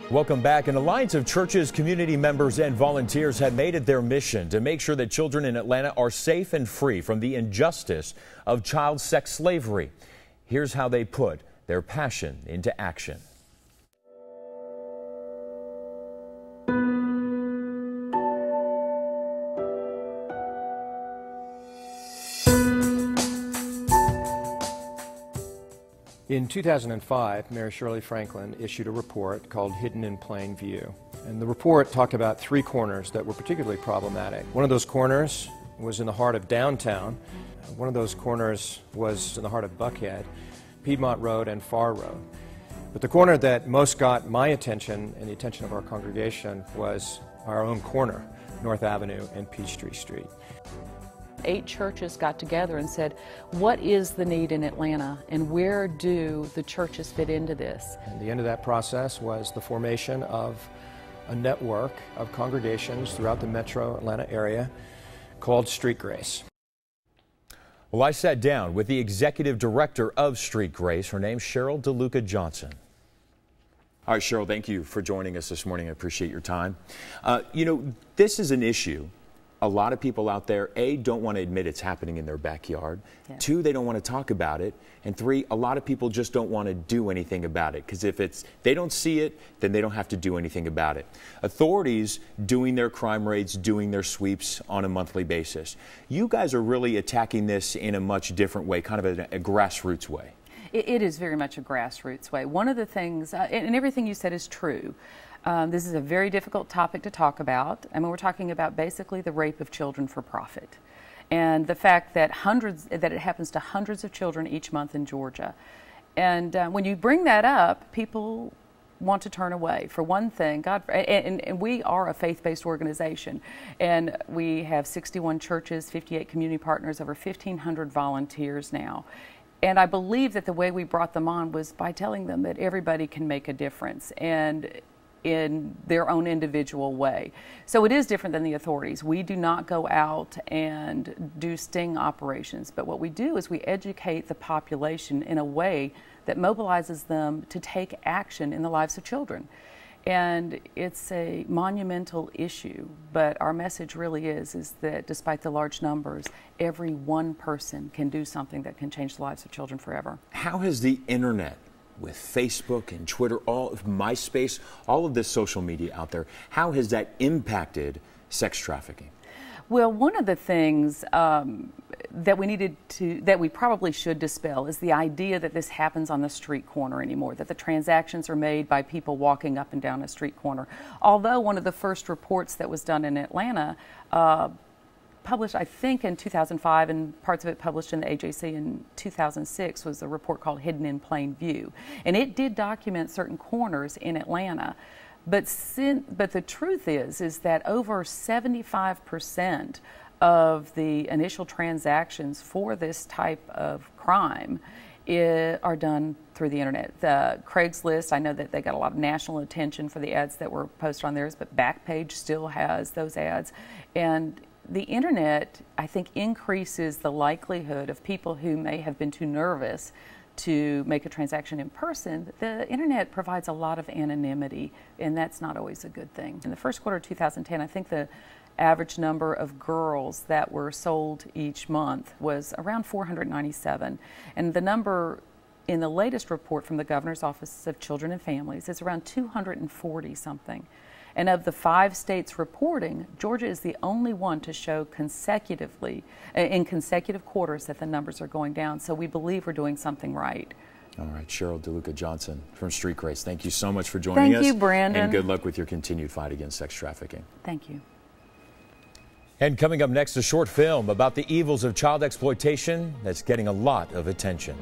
Welcome back. An alliance of churches, community members, and volunteers have made it their mission to make sure that children in Atlanta are safe and free from the injustice of child sex slavery. Here's how they put their passion into action. In 2005, Mayor Shirley Franklin issued a report called Hidden in Plain View. And the report talked about three corners that were particularly problematic. One of those corners was in the heart of downtown. One of those corners was in the heart of Buckhead, Piedmont Road and Farr Road. But the corner that most got my attention and the attention of our congregation was our own corner, North Avenue and Peachtree Street. 8 churches got together and said, what is the need in Atlanta and where do the churches fit into this? And the end of that process was the formation of a network of congregations throughout the metro Atlanta area called Street Grace. Well, I sat down with the executive director of Street Grace. Her name's Cheryl DeLuca Johnson. All right, Cheryl, thank you for joining us this morning. I appreciate your time. This is an issue. A lot of people out there, A, don't want to admit it's happening in their backyard. Yeah. 2, they don't want to talk about it. And 3, a lot of people just don't want to do anything about it. Because if they don't see it, then they don't have to do anything about it. Authorities doing their crime raids, doing their sweeps on a monthly basis. You guys are really attacking this in a much different way, kind of a grassroots way. It is very much a grassroots way. One of the things, and everything you said is true, this is a very difficult topic to talk about. I mean, we're talking about basically the rape of children for profit. And the fact that it happens to hundreds of children each month in Georgia. And when you bring that up, people want to turn away. For one thing, and we are a faith-based organization, and we have 61 churches, 58 community partners, over 1,500 volunteers now. And I believe that the way we brought them on was by telling them that everybody can make a difference and in their own individual way. So it is different than the authorities. We do not go out and do sting operations, but what we do is we educate the population in a way that mobilizes them to take action in the lives of children. And it's a monumental issue, but our message really is that despite the large numbers, every one person can do something that can change the lives of children forever. How has the internet, with Facebook and Twitter, all of MySpace, all of this social media out there, how has that impacted sex trafficking? Well, one of the things that we probably should dispel is the idea that this happens on the street corner anymore, that the transactions are made by people walking up and down a street corner. Although one of the first reports that was done in Atlanta, published I think in 2005 and parts of it published in the AJC in 2006, was a report called Hidden in Plain View. And it did document certain corners in Atlanta. But the truth is that over 75% of the initial transactions for this type of crime are done through the internet. The Craigslist, I know that they got a lot of national attention for the ads that were posted on theirs, but Backpage still has those ads. And the internet, I think, increases the likelihood of people who may have been too nervous to make a transaction in person. The internet provides a lot of anonymity, and that's not always a good thing. In the first quarter of 2010, I think the average number of girls that were sold each month was around 497. And the number in the latest report from the Governor's Office of Children and Families is around 240 something. And of the 5 states reporting, Georgia is the only one to show consecutively, in consecutive quarters, that the numbers are going down. So we believe we're doing something right. All right, Cheryl DeLuca Johnson from Street Grace, thank you so much for joining us. Thank you, Brandon. And good luck with your continued fight against sex trafficking. Thank you. And coming up next, a short film about the evils of child exploitation that's getting a lot of attention.